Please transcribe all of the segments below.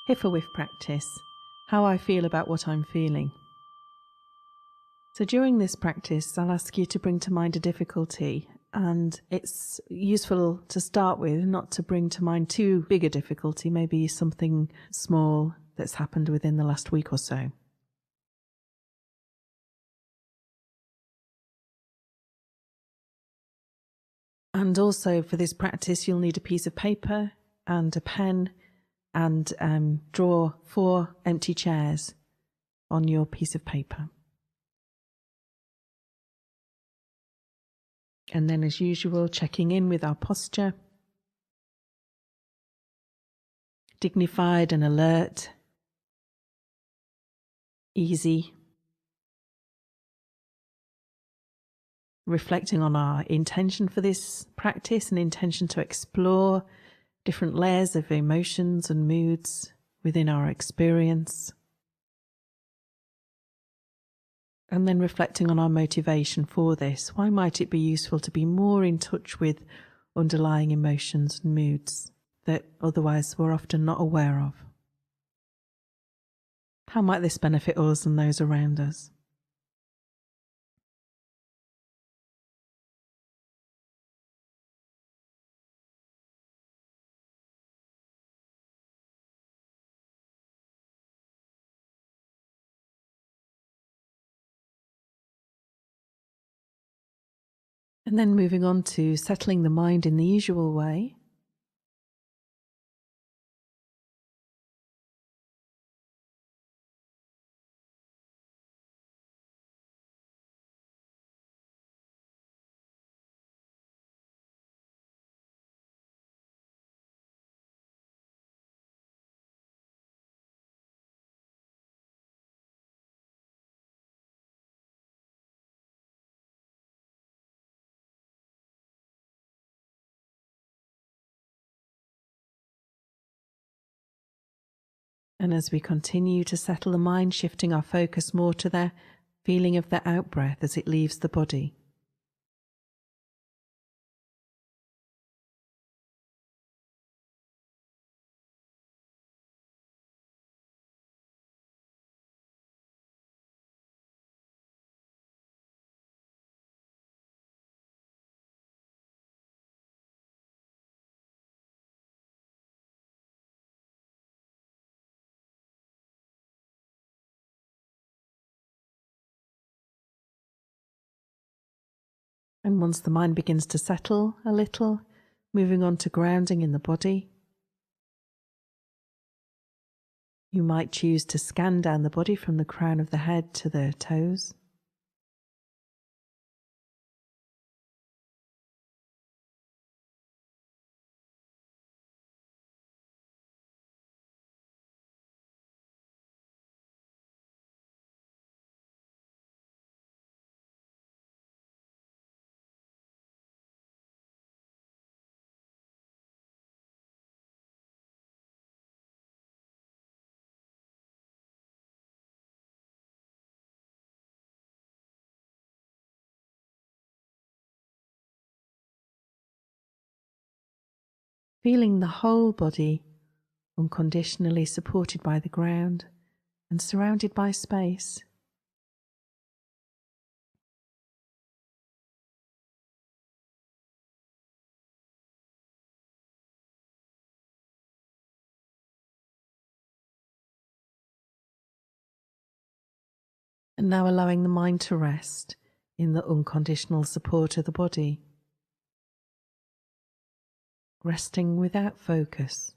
HIFAWIF practice, how I feel about what I'm feeling. So during this practice, I'll ask you to bring to mind a difficulty, and it's useful to start with, not to bring to mind too big a difficulty, maybe something small that's happened within the last week or so. And also for this practice, you'll need a piece of paper and a pen, and draw 4 empty chairs on your piece of paper. And then, as usual, checking in with our posture. Dignified and alert. Easy. Reflecting on our intention for this practice, an intention to explore different layers of emotions and moods within our experience. And then reflecting on our motivation for this. Why might it be useful to be more in touch with underlying emotions and moods that otherwise we're often not aware of? How might this benefit us and those around us? And then moving on to settling the mind in the usual way. And as we continue to settle the mind, shifting our focus more to the feeling of the out-breath as it leaves the body. And once the mind begins to settle a little, moving on to grounding in the body. You might choose to scan down the body from the crown of the head to the toes. Feeling the whole body unconditionally supported by the ground and surrounded by space. And now allowing the mind to rest in the unconditional support of the body. Resting without focus.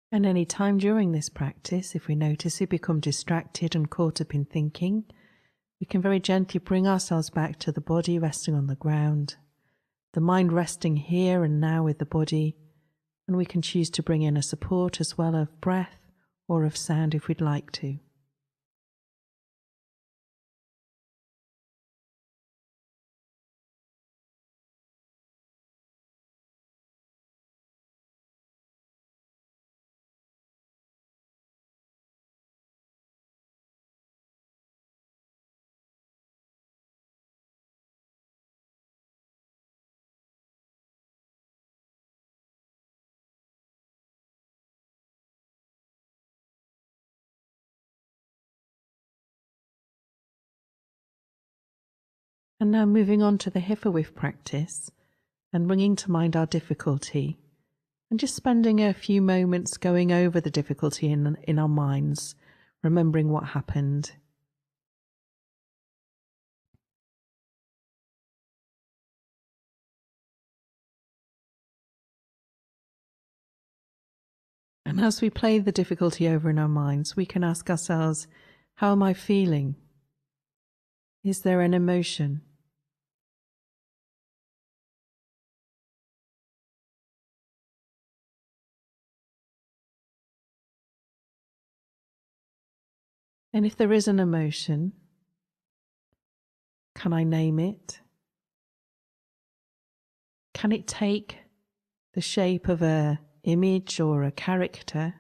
And any time during this practice, if we notice we become distracted and caught up in thinking, we can very gently bring ourselves back to the body resting on the ground, the mind resting here and now with the body, and we can choose to bring in a support as well of breath or of sound if we'd like to. And now moving on to the HIFAWIF practice and bringing to mind our difficulty and just spending a few moments going over the difficulty in our minds, remembering what happened. And as we play the difficulty over in our minds, we can ask ourselves, how am I feeling? Is there an emotion? And if there is an emotion, can I name it? Can it take the shape of an image or a character?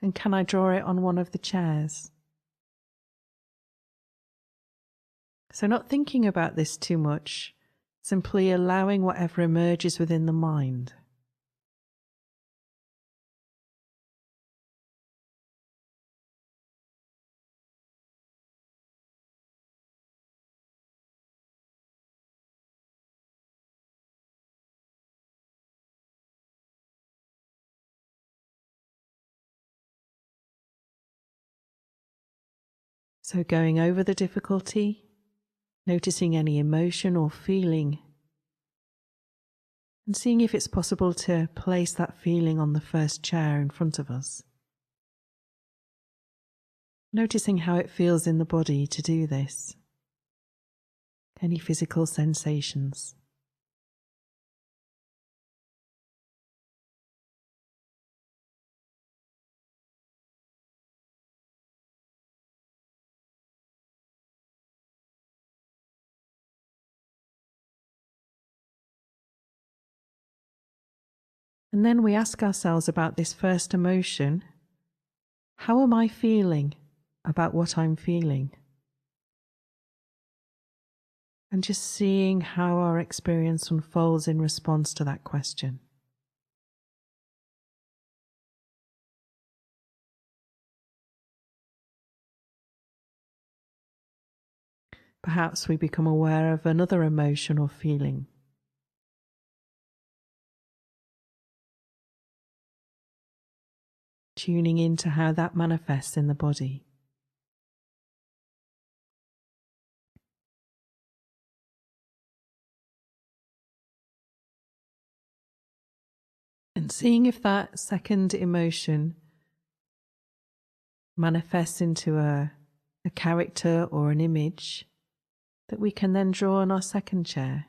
And can I draw it on one of the chairs? So not thinking about this too much, simply allowing whatever emerges within the mind. So going over the difficulty, noticing any emotion or feeling, and seeing if it's possible to place that feeling on the first chair in front of us. Noticing how it feels in the body to do this. Any physical sensations. And then we ask ourselves about this first emotion. How am I feeling about what I'm feeling? And just seeing how our experience unfolds in response to that question. Perhaps we become aware of another emotion or feeling. Tuning into how that manifests in the body. And seeing if that second emotion manifests into a character or an image that we can then draw on our second chair.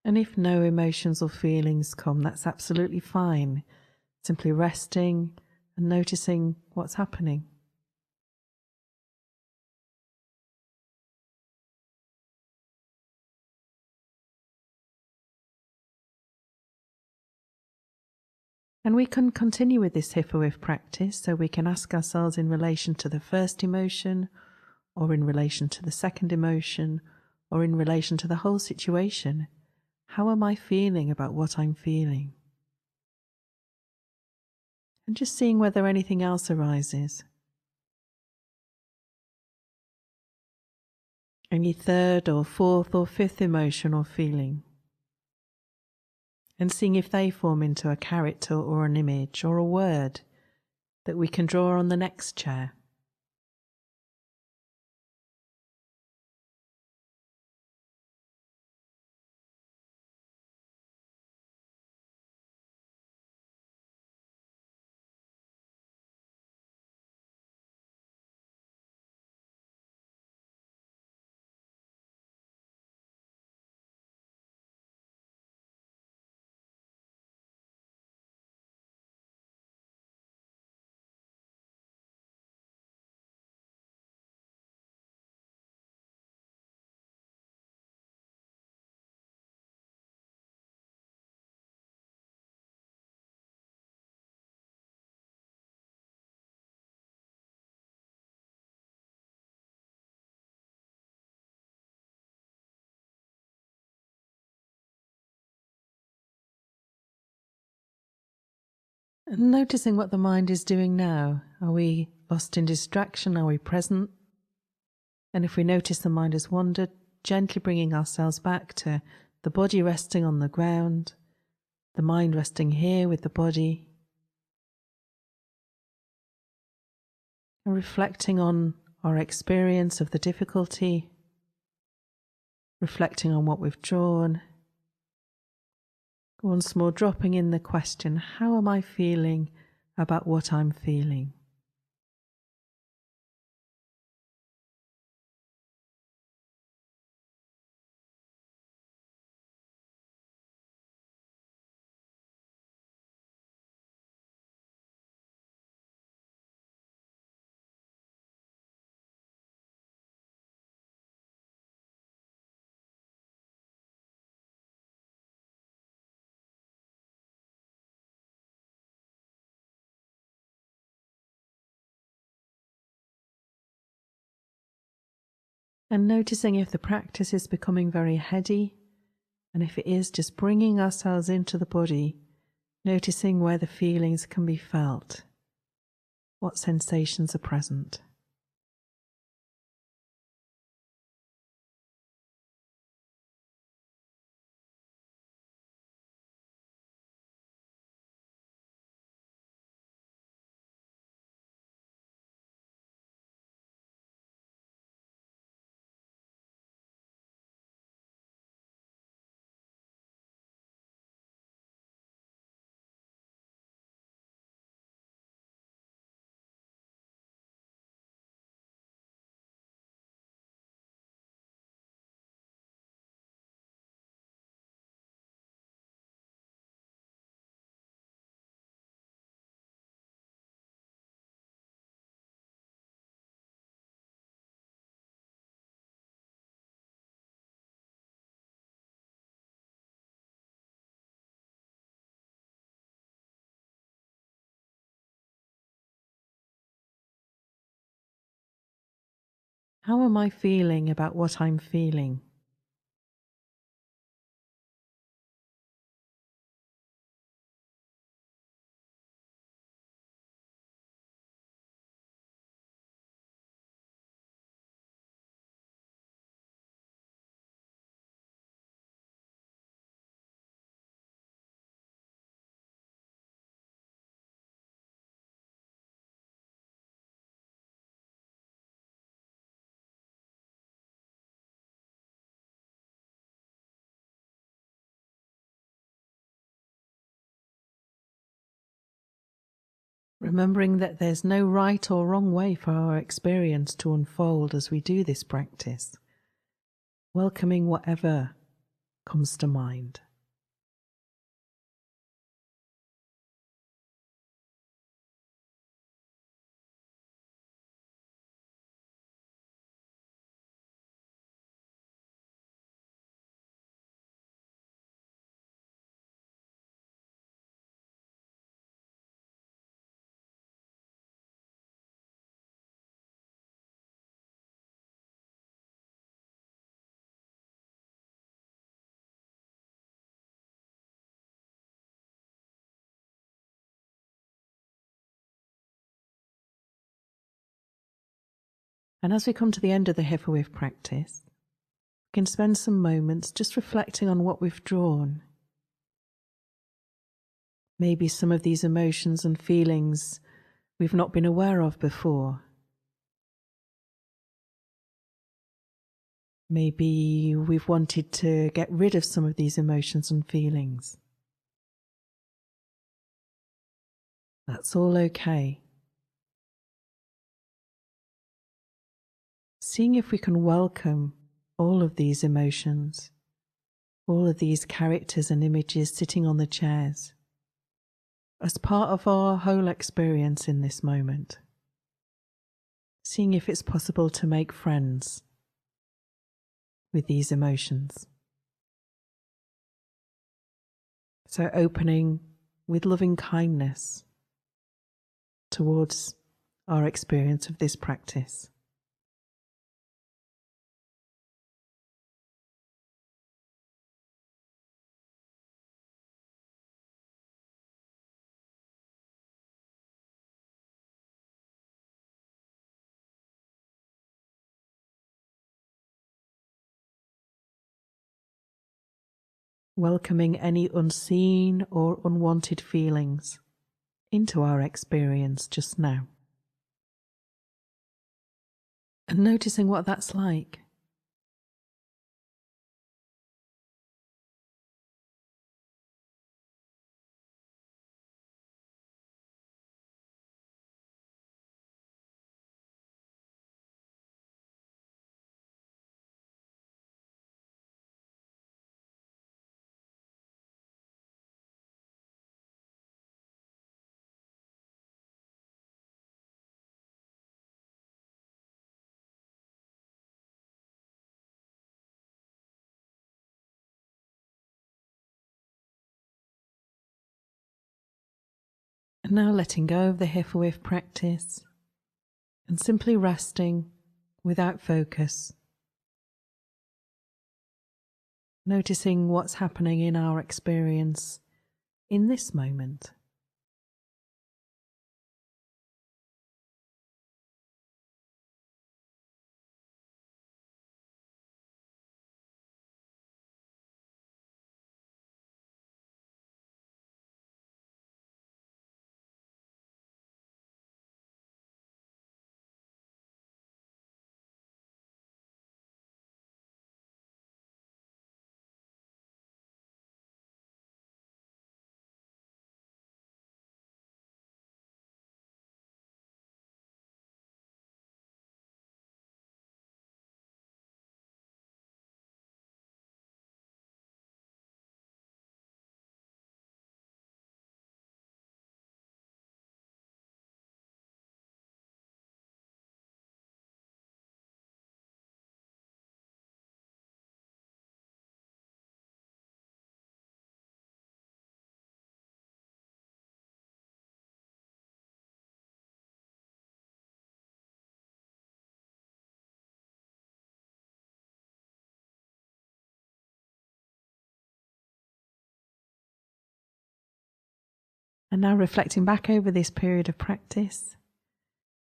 And if no emotions or feelings come, that's absolutely fine. Simply resting and noticing what's happening. And we can continue with this HIFAWIF practice, so we can ask ourselves in relation to the first emotion, or in relation to the second emotion, or in relation to the whole situation. How am I feeling about what I'm feeling? And just seeing whether anything else arises. Any third or fourth or fifth emotion or feeling. and seeing if they form into a character or an image or a word that we can draw on the next chair. And noticing what the mind is doing now. Are we lost in distraction? Are we present? And if we notice the mind has wandered, gently bringing ourselves back to the body resting on the ground, the mind resting here with the body, and reflecting on our experience of the difficulty, reflecting on what we've drawn. Once more, dropping in the question, how am I feeling about what I'm feeling? And noticing if the practice is becoming very heady, and if it is, just bringing ourselves into the body, noticing where the feelings can be felt, what sensations are present. How am I feeling about what I'm feeling? Remembering that there's no right or wrong way for our experience to unfold as we do this practice. Welcoming whatever comes to mind. And as we come to the end of the HIFAWIF practice, we can spend some moments just reflecting on what we've drawn. Maybe some of these emotions and feelings we've not been aware of before. Maybe we've wanted to get rid of some of these emotions and feelings. That's all okay. Seeing if we can welcome all of these emotions, all of these characters and images sitting on the chairs, as part of our whole experience in this moment. Seeing if it's possible to make friends with these emotions. So opening with loving kindness towards our experience of this practice. Welcoming any unseen or unwanted feelings into our experience just now. And noticing what that's like. And now letting go of the HIFAWIF practice and simply resting without focus. Noticing what's happening in our experience in this moment. And now reflecting back over this period of practice,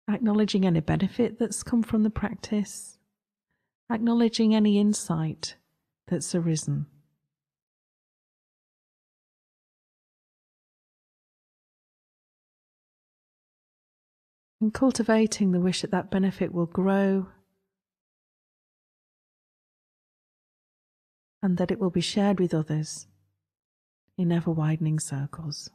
acknowledging any benefit that's come from the practice, acknowledging any insight that's arisen. And cultivating the wish that that benefit will grow and that it will be shared with others in ever widening circles.